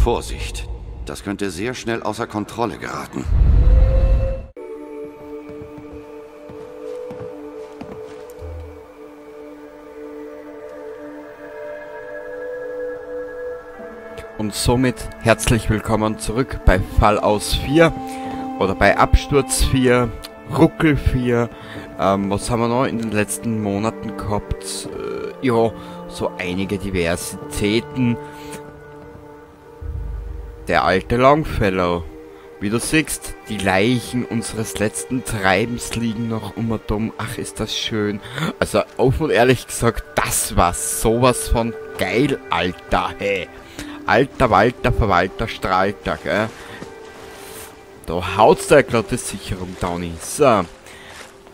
Vorsicht, das könnte sehr schnell außer Kontrolle geraten. Und somit herzlich willkommen zurück bei Fallout 4 oder bei Absturz 4, Ruckel 4. Was haben wir noch in den letzten Monaten gehabt? Ja, so einige Diversitäten. Der alte Longfellow. Wie du siehst, die Leichen unseres letzten Treibens liegen noch um und um. Ach, ist das schön. Also, offen und ehrlich gesagt, das war sowas von geil, Alter, hey. Alter Walter, Verwalter, Strahlter, gell? Da haut's da gerade die Sicherung, Downy. So.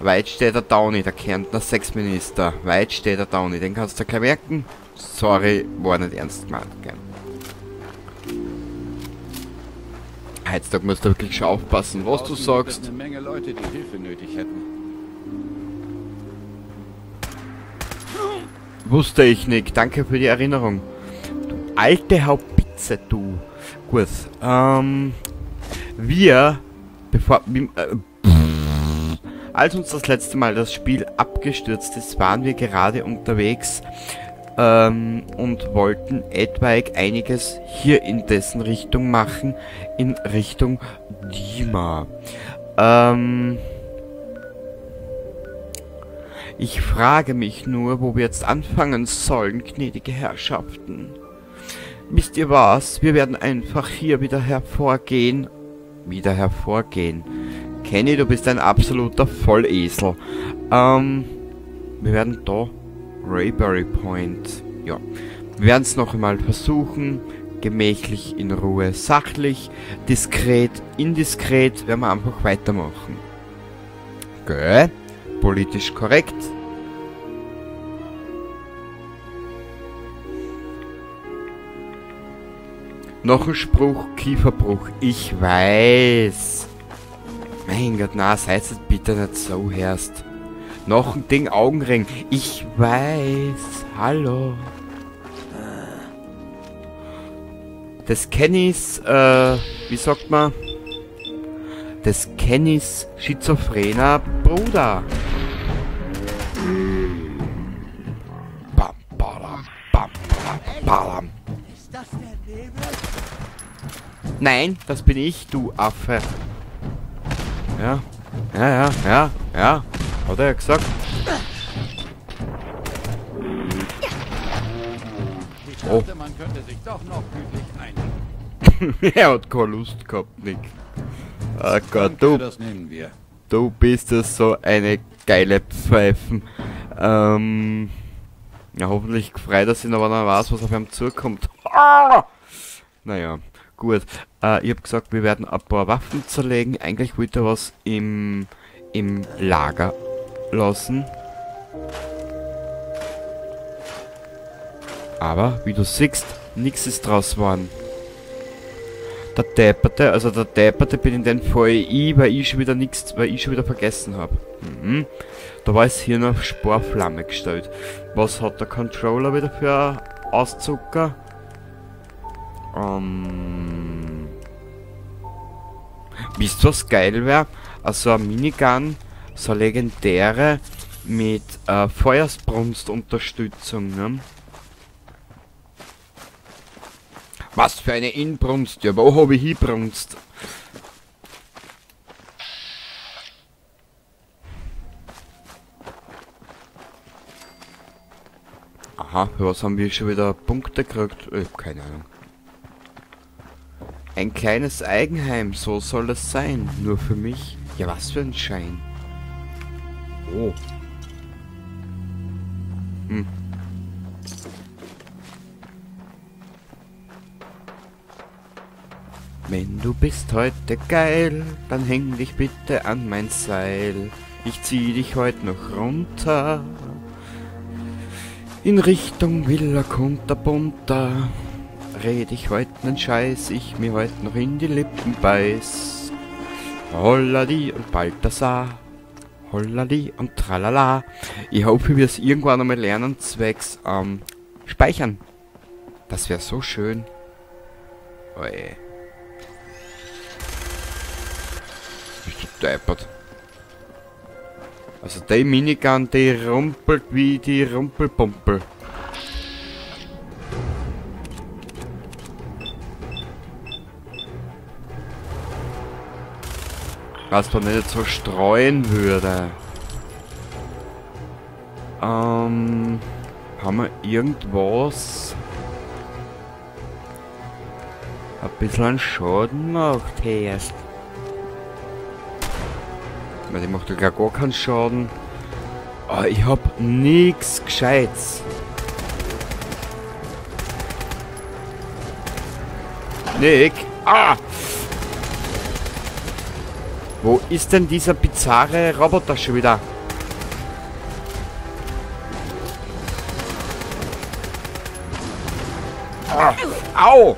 Weit steht der Downy, der Kärntner Sexminister. Weit steht der Downy, den kannst du gleich merken. Sorry, war nicht ernst gemeint, gell? Heutzutage musst du wirklich schon aufpassen, was du sagst. Eine Menge Leute, die Hilfe nötig hätten. Wusste ich nicht. Danke für die Erinnerung. Du alte Haubitze, du. Gut. Als uns das letzte Mal das Spiel abgestürzt ist, waren wir gerade unterwegs und wollten etwaig einiges hier in dessen Richtung machen, in Richtung Dima. Ich frage mich nur, wo wir jetzt anfangen sollen, gnädige Herrschaften. Wisst ihr was? Wir werden einfach hier wieder hervorgehen. Kenny, du bist ein absoluter Vollesel. Wir werden da Rayberry Point. Ja. Wir werden es noch einmal versuchen. Gemächlich, in Ruhe, sachlich, diskret, indiskret, werden wir einfach weitermachen. Gell? Politisch korrekt. Noch ein Spruch, Kieferbruch. Ich weiß. Mein Gott, na, seid jetzt bitte nicht so herst. Noch ein Ding, Augenring. Ich weiß. Hallo. Des Kennys, wie sagt man? Des Kennys schizophrener Bruder. Bam, badam, bam, bam, badam. Ist das der Nebel? Nein, das bin ich, du Affe. Ja, hat er ja gesagt. Ich dachte, man könnte sich doch noch gütlich einigen. Er hat keine Lust gehabt, Nick. Oh Gott, Danke, das nehmen wir. du bist ja so eine geile Pfeifen. Ja, hoffentlich freut er sich noch, wenn er weiß, was auf ihm zukommt. Naja, gut. Ich hab gesagt, wir werden ein paar Waffen zerlegen. Eigentlich wollte er was im Lager lassen. Aber, wie du siehst, nichts ist draus geworden. Der Depperte bin in den Fall ich, weil ich schon wieder vergessen habe. Da war es hier noch Sporflamme gestellt. Was hat der Controller wieder für Auszucker? Wisst ihr, was geil wäre? Also eine Minigun, so eine legendäre mit Feuersbrunst-Unterstützung, ne? Was für eine Inbrunst? Ja, wo habe ich Hinbrunst? Aha, für was haben wir schon wieder Punkte gekriegt? Keine Ahnung. Ein kleines Eigenheim, so soll es sein. Nur für mich. Ja, was für ein Schein. Oh. Wenn du bist heute geil, dann häng dich bitte an mein Seil. Ich zieh dich heute noch runter. In Richtung Villa Kunterbunter. Red ich heute nen Scheiß, ich mir heute noch in die Lippen beiß. Holladi und Balthasar. Holladi und tralala. Ich hoffe, wir es irgendwann einmal lernen, zwecks Speichern. Das wäre so schön. Oi. Bist du deppert? Also die Minigun, die rumpelt wie die Rumpelpumpel. Was doch nicht so streuen würde. Haben wir irgendwas ein bisschen Schaden macht erst? Weil die macht ja gar keinen Schaden. Oh, ich hab nix Gescheites. Nick! Ah! Wo ist denn dieser bizarre Roboter schon wieder? Ah, au!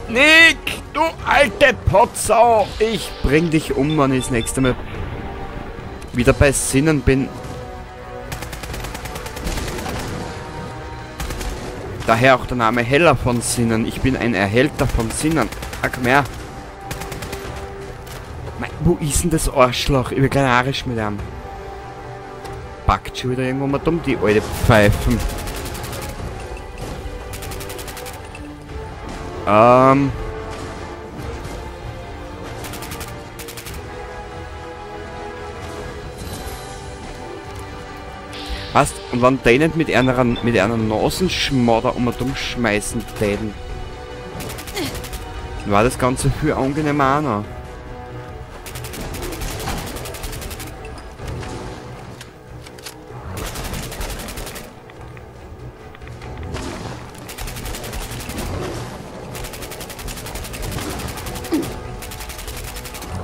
Nick, du alte Potsau! Ich bring dich um, wenn ich das nächste Mal wieder bei Sinnen bin. Daher auch der Name Heller von Sinnen. Ich bin ein Erhälter von Sinnen. Ah, komm her. Wo ist denn das Arschloch? Ich will kein Arisch mit ihm. Packt schon wieder irgendwo mal dumm, die alte Pfeifen. Was? Und wenn die nicht mit einer Nasenschmodder dumm schmeißen täten, war das Ganze viel angenehmer auch noch.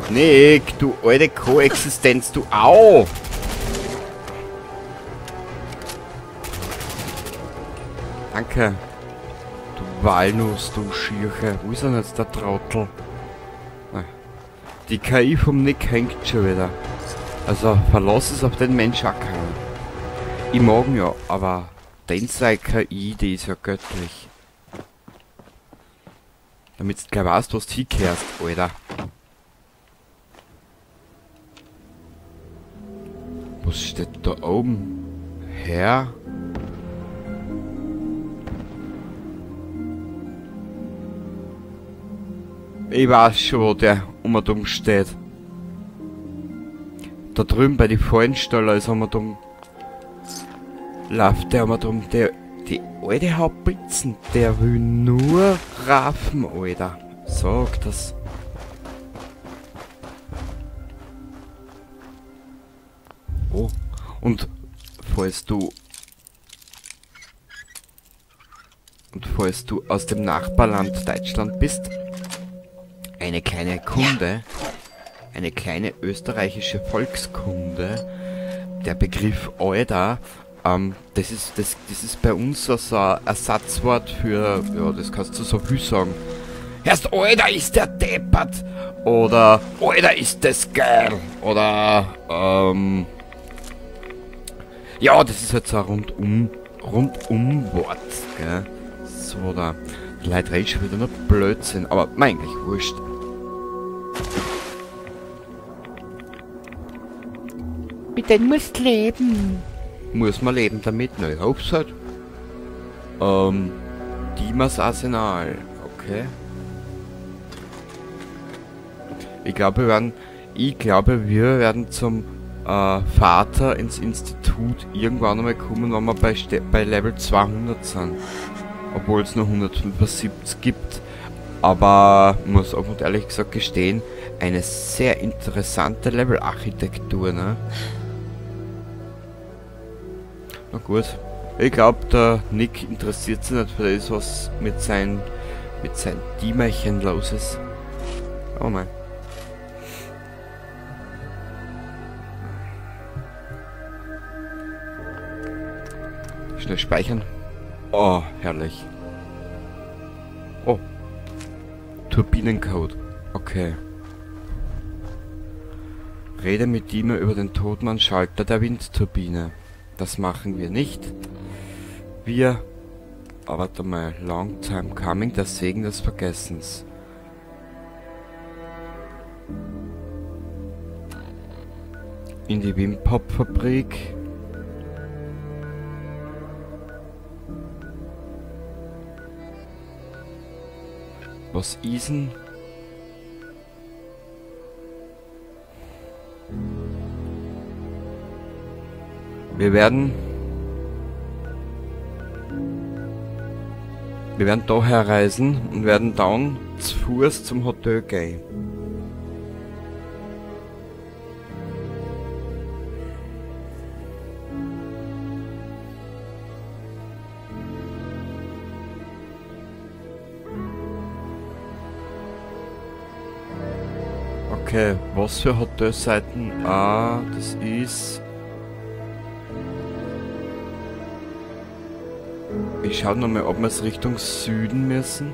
Nick, du alte Koexistenz, du Au! Danke. Du Walnuss, du Schirche. Wo ist denn jetzt der Trottel? Nein. Die KI vom Nick hängt schon wieder. Also verlass es auf den Mensch auch keinen. Ich mag ihn ja, aber den sei KI, die ist ja göttlich. Damit du gleich weißt, was du hinkehrst, Alter. Was steht da oben? Herr? Ich weiß schon, wo der dumm steht. Da drüben bei den Fallensteller ist dumm. Läuft der dumm. Die alte Haubitzen, der will nur raffen, Alter. Sag das. Oh, und falls du aus dem Nachbarland Deutschland bist, eine kleine Kunde, eine kleine österreichische Volkskunde, der Begriff Alter, das ist bei uns so ein Ersatzwort für, ja, das kannst du so viel sagen. Erst Alter ist der deppert, oder Alter ist das geil, oder, ja, das ist halt so ein Rundum-Wort, gell. So, da. Die Leute reden schon wieder nur Blödsinn, aber mein eigentlich wurscht. Mit denen musst du leben. Muss man leben damit? Ne, ich hoff's halt. Dimas Arsenal. Okay. Ich glaube, wir werden zum Vater ins Institut irgendwann einmal kommen, wenn wir bei Level 200 sind. Obwohl es nur 175 gibt. Aber muss auch und ehrlich gesagt gestehen, eine sehr interessante Level-Architektur, ne? Na gut. Ich glaube, der Nick interessiert sich nicht für das, was mit seinen Diemerchen los ist. Oh mein. Schnell speichern. Oh, herrlich. Oh. Turbinencode. Okay. Rede mit Dima über den Todmann-Schalter der Windturbine. Das machen wir nicht. Wir warte mal, long time coming, der Segen des Vergessens. In die Wim-Pop-Fabrik. Was ist denn? Wir werden da herreisen und werden dann zu Fuß zum Hotel gehen. Okay, was für Hotelseiten? Ah, das ist... Ich schau nochmal, ob wir es Richtung Süden müssen.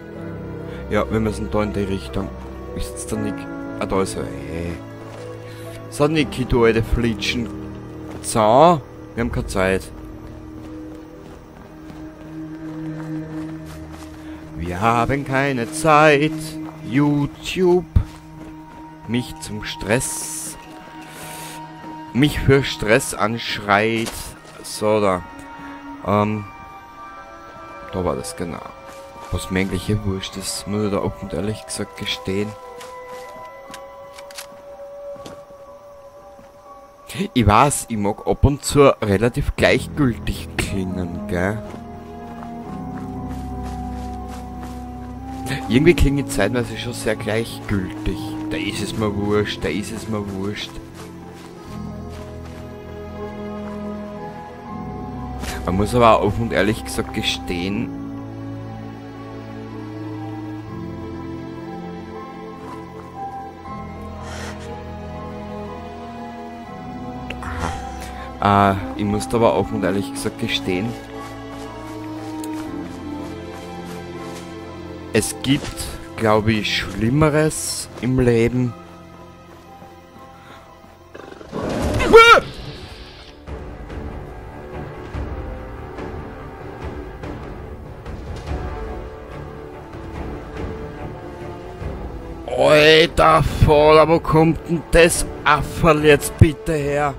Ja, wir müssen da in die Richtung. Ist jetzt der Nick... Ah, da ist er. Hey. So, Niki, du alte Flitschen. So, wir haben keine Zeit. Wir haben keine Zeit. YouTube. Mich zum Stress. Mich für Stress anschreit. So, da. Da war das genau. Was mir eigentlich hier wurscht ist, muss ich da offen und ehrlich gesagt gestehen. Ich weiß, ich mag ab und zu relativ gleichgültig klingen, gell? Irgendwie klinge ich zeitweise schon sehr gleichgültig. Da ist es mir wurscht, da ist es mir wurscht. Man muss aber auch offen und ehrlich gesagt gestehen, ich muss aber offen und ehrlich gesagt gestehen, es gibt, glaube ich, Schlimmeres im Leben. Alter Vater, wo kommt denn das Afferl jetzt bitte her?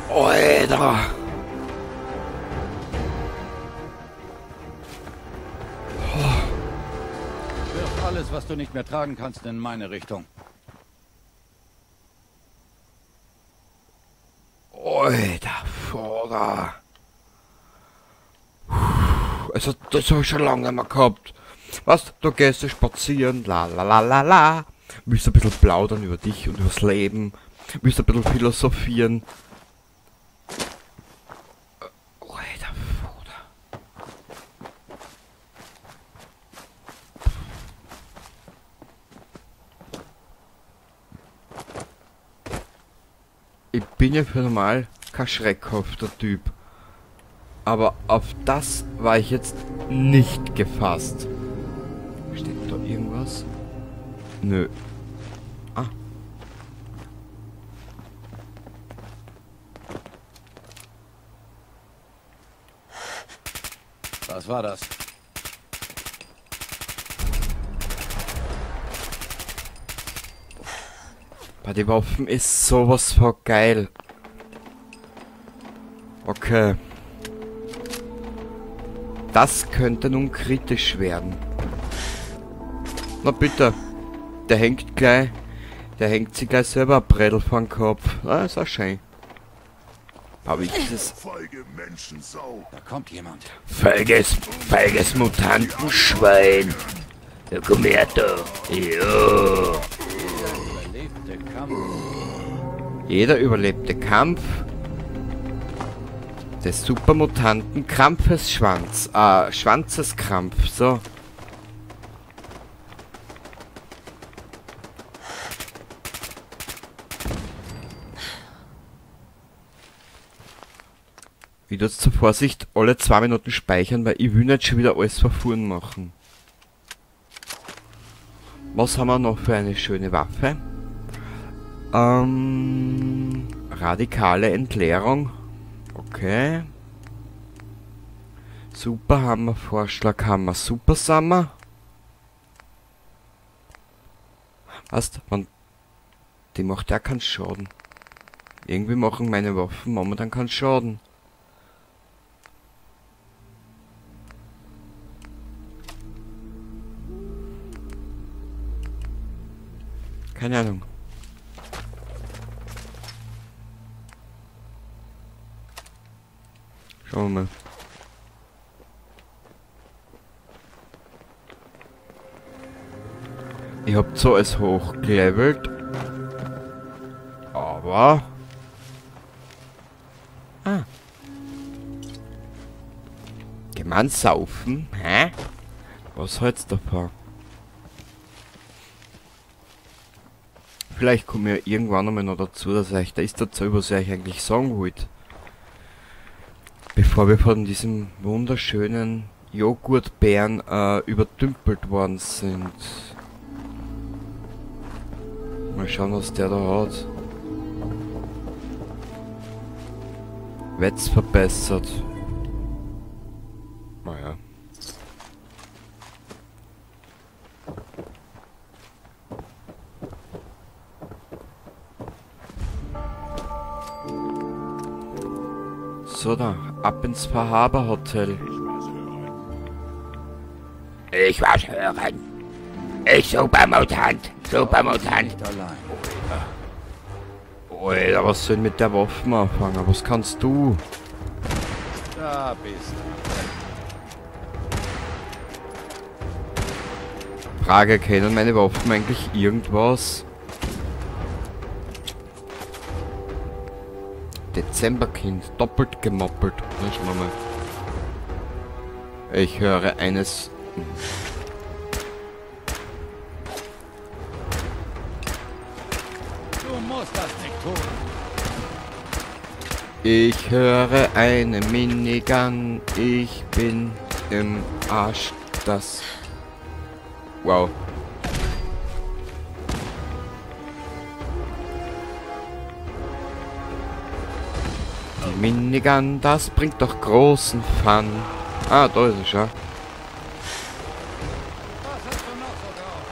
Alter! Wirf alles, was du nicht mehr tragen kannst, in meine Richtung. Alter Vater! Also, das habe ich schon lange nicht mehr gehabt. Was? Du gehst du spazieren, la la la la la. Willst ein bisschen plaudern über dich und übers Leben. Willst ein bisschen philosophieren. Alter Vater. Ich bin ja für normal kein schreckhafter Typ. Aber auf das war ich jetzt nicht gefasst. Steht da irgendwas? Nö. Ah. Was war das? Bei den Waffen ist sowas von geil. Okay. Das könnte nun kritisch werden. Na bitte. Der hängt gleich. Der hängt sich gleich selber ein Brettel vor den Kopf. Ah, ist auch schön. Aber ich dieses... Feige Menschensau. Da kommt jemand. Feiges Mutantenschwein. Ja, komm her da. Ja. Überlebte Kampf. Jeder überlebte Kampf des Supermutanten Krampfesschwanz. Schwanzeskrampf, so. Ich tue jetzt zur Vorsicht alle 2 Minuten speichern, weil ich will nicht schon wieder alles verfuhren machen. Was haben wir noch für eine schöne Waffe? Radikale Entleerung. Okay. Superhammer, Vorschlaghammer, Supersammer. Weißt du, die macht ja keinen Schaden. Irgendwie machen meine Waffen momentan keinen Schaden. Keine Ahnung. Schauen wir mal. Ich hab zwar es hochgelevelt, aber... Gemein saufen? Hä? Was hältst du davon? Vielleicht kommen wir irgendwann einmal noch dazu, dass euch da ist dazu, was ich euch eigentlich sagen wollte. Bevor wir von diesem wunderschönen Joghurtbeeren übertümpelt worden sind. Mal schauen, was der da hat. Wetz verbessert. Naja. So, da, ab ins Verhaber-Hotel. Ich was hören. Ich Supermutant. Supermutant. Nicht allein. Alter, was soll ich mit der Waffe anfangen? Was kannst du? Da bist Frage, kennen meine Waffen eigentlich irgendwas? Dezemberkind, doppelt gemoppelt. Na, schauen wir mal. Ich höre eines... du musst das nicht tun. Ich höre eine Minigun. Ich bin im Arsch. Das... Wow. Die Minigun, das bringt doch großen Fun. Ah, da ist es schon. Was hast du noch so drauf?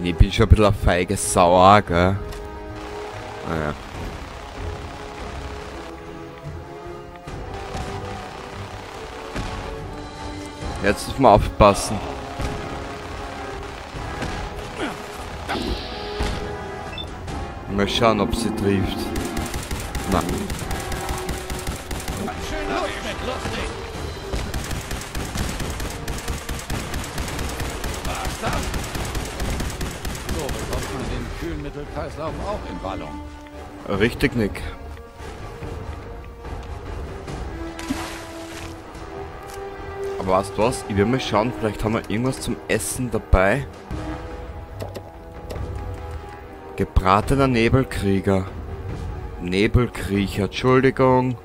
Ich bin schon ein bisschen eine feige Sauer, gell? Naja. Jetzt müssen wir aufpassen. Mal schauen, ob sie trifft. Na. Schön aus mit lustig. Was das? So bekommt man den Kühlmittelkreislauf auch in Ballung. Richtig, Nick. Aber weißt du was? Ich will mal schauen, vielleicht haben wir irgendwas zum Essen dabei. Gebratener Nebelkrieger. Nebelkriecher, Entschuldigung.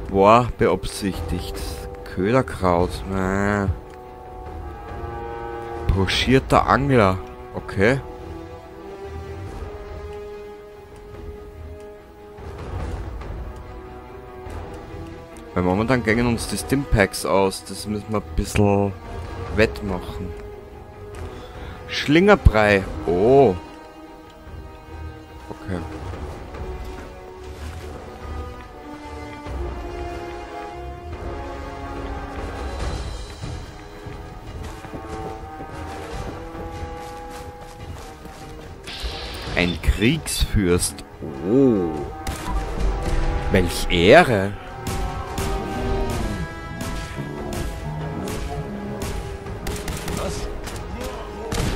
War beabsichtigt. Köderkraut. Pochierter Angler. Okay. Weil momentan gehen uns die Stimpacks aus. Das müssen wir ein bisschen wettmachen. Schlingerbrei. Oh. Okay. Ein Kriegsfürst. Oh. Welch Ehre. Was?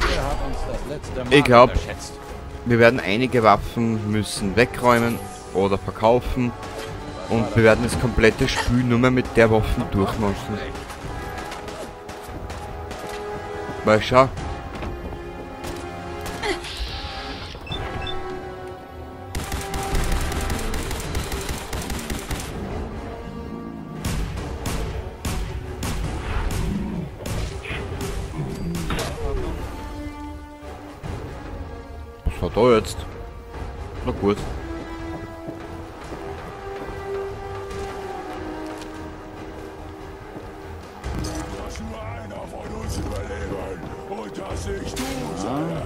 Wer hat uns das letzte Mal Ich glaub, unterschätzt? wir werden einige Waffen müssen wegräumen oder verkaufen. Und wir werden das komplette Spiel nur mehr mit der Waffe durchmachen. Weil schau. So, da jetzt. Na gut. Dass nur einer von uns überleben. Und das nicht du, sondern...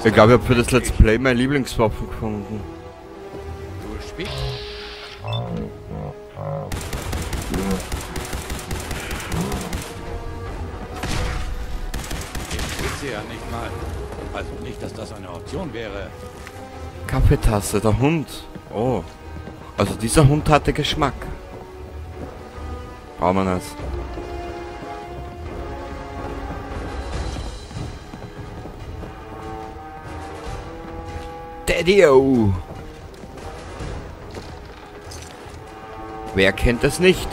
Ich glaube, ich habe für das Let's Play meine Lieblingswaffen gefunden. Du spielst. Ich sehe ja nicht mal. Also nicht, dass das eine Option wäre. Kaffeetasse, der Hund. Oh. Also dieser Hund hatte Geschmack. Brauchen wir nicht. Daddy-O! Wer kennt es nicht?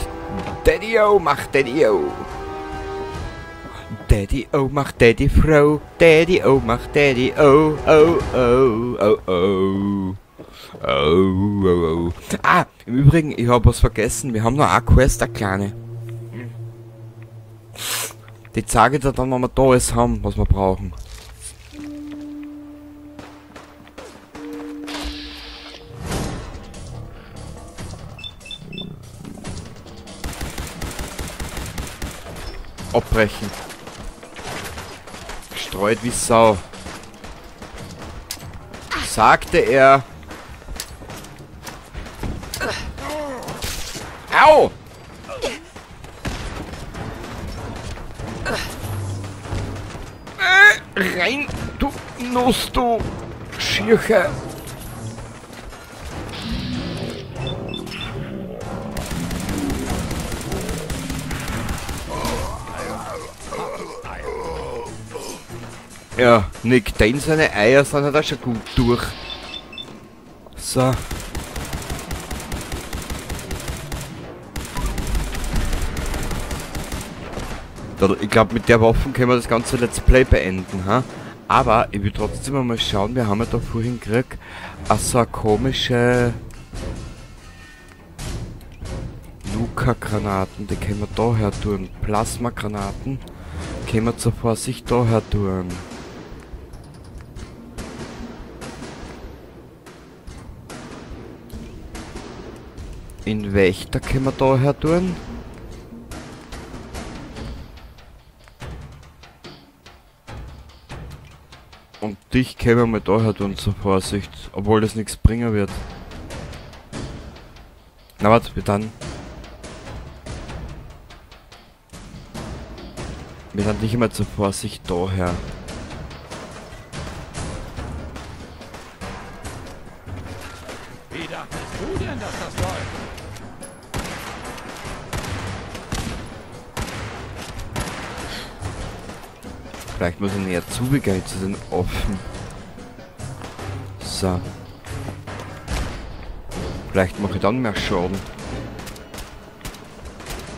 Daddy-O macht Daddy-O! Daddy-O macht Daddy-Frau! Daddy-O macht Daddy-O! Oh, oh, oh, oh! Oh, oh, oh! Ah, im Übrigen, ich habe was vergessen. Wir haben noch eine Quest, eine kleine. Die zeige ich dir dann, wenn wir da alles haben, was wir brauchen. Abbrechen. Gestreut wie Sau. Sagte er. Au! Rein, du Nuss, du Schirche. Ja, Nick Dane, seine Eier sind halt auch schon gut durch. So. Ich glaube, mit der Waffe können wir das ganze Let's Play beenden, ha? Aber ich will trotzdem mal schauen, wir haben ja da vorhin gekriegt, so eine komische Nuka-Granaten, die können wir da her tun. Plasma-Granaten können wir zur Vorsicht da her tun. In Wächter können wir da her tun. Und dich können wir mal da her tun zur Vorsicht, obwohl das nichts bringen wird. Na warte, wir dann dich immer zur Vorsicht daher. Wie dachtest du denn, dass das läuft? Vielleicht muss ich näher zugehen zu den offen. So. Vielleicht mache ich dann mehr Schaden.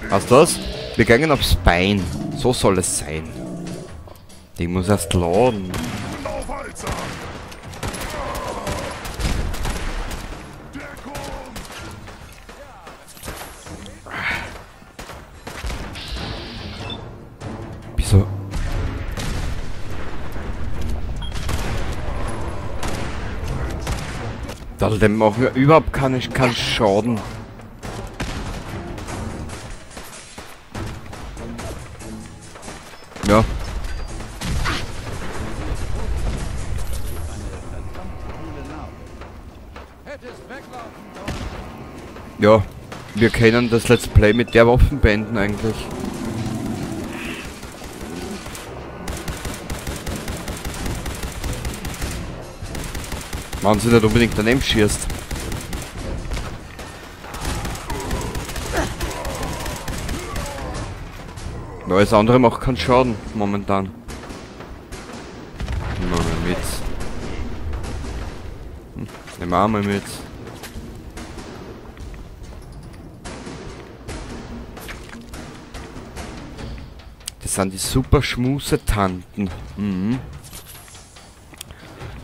Hast du das? Wir gehen aufs Bein. So soll es sein. Die muss erst laden. Aufhaltsam! Deckung! Wieso? Dem machen wir überhaupt keinen Schaden. Ja. Ja, wir können das Let's Play mit der Waffe beenden eigentlich. Wenn sie nicht unbedingt daneben schießt. Ja, alles andere macht keinen Schaden momentan. Nehmen wir mal mit. Nehmen wir auch mal mit. Das sind die super Schmusetanten. Mhm.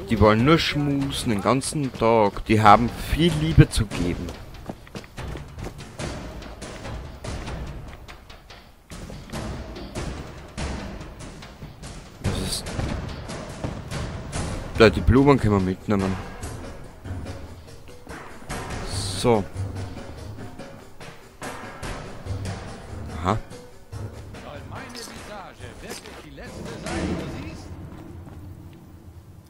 Die wollen nur schmusen den ganzen Tag. Die haben viel Liebe zu geben. Ja, die Blumen können wir mitnehmen. So. Aha. Soll meine Visage wirklich die letzte sein, du siehst?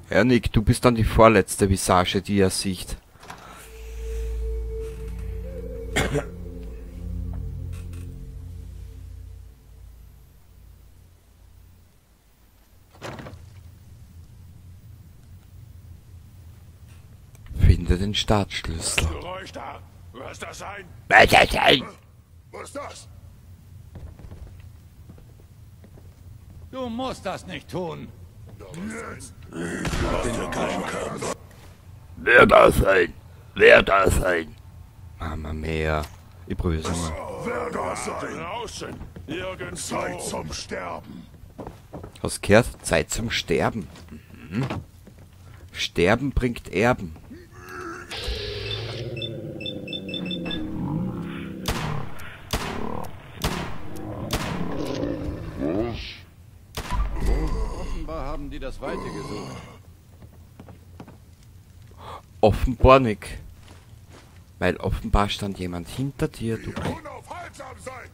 Ja, Nick, du bist dann die vorletzte Visage, die er sieht. Finde den Startschlüssel. Geräusch da. Was das sein? Was das sein? Was ist das? Du musst das nicht tun. Wer das sein? Wer das sein? Mama mia. Ich prüfe es mal. Wer das sein? Draußen. Irgendwo. Zeit zum Sterben. Hast gehört? Zeit zum Sterben. Mhm. Sterben bringt Erben. Offenbar haben die das Weite gesucht. Offenbar nicht. Weil offenbar stand jemand hinter dir, du. Unaufhaltsam sein.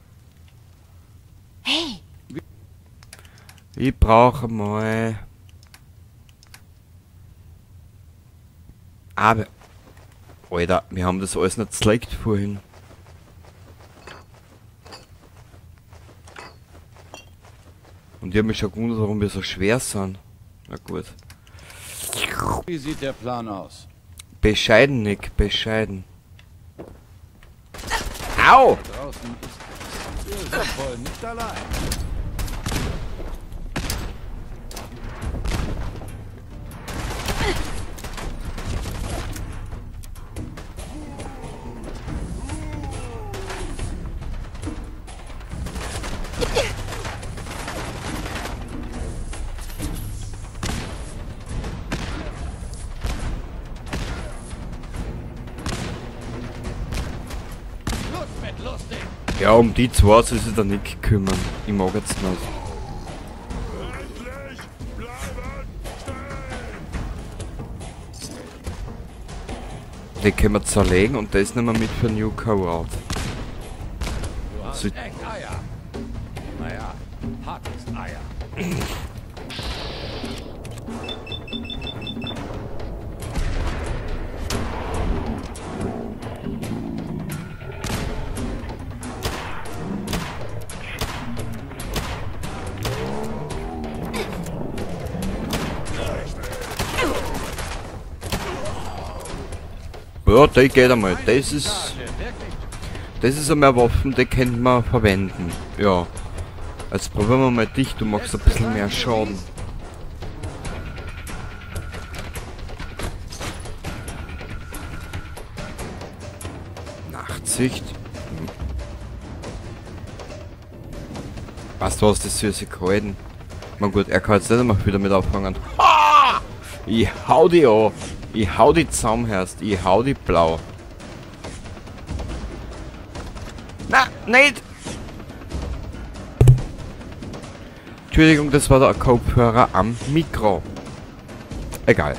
Ich brauche mal. Aber. Alter, wir haben das alles nicht gezeigt vorhin. Und ich habe mich schon gewundert, warum wir so schwer sind. Na gut. Wie sieht der Plan aus? Bescheiden, Nick, bescheiden. Au! Draußen ist ihr seid wohl nicht allein. Schluss mit lustig. Ja, um die zwei soll sich der Nick kümmern. Ich mag jetzt nicht. Endlich. Bleiben. Stehen. Die können wir zerlegen und das nehmen wir mit für New Co-Out. Du hast So- echt Eier. Naja, Hackes Eier. Ja, die geht einmal. Das ist einmal Waffen, die könnte man verwenden. Ja. Jetzt probieren wir mal dich, du machst ein bisschen mehr Schaden. Nachtsicht. Weißt du was, das süße gehalten? Na gut, er kann jetzt nicht mehr viel damit anfangen. Ah! Ich hau die an. Ich hau die zusammen, Herst. Ich hau die blau. Na, nicht! Entschuldigung, das war der Kopfhörer am Mikro. Egal.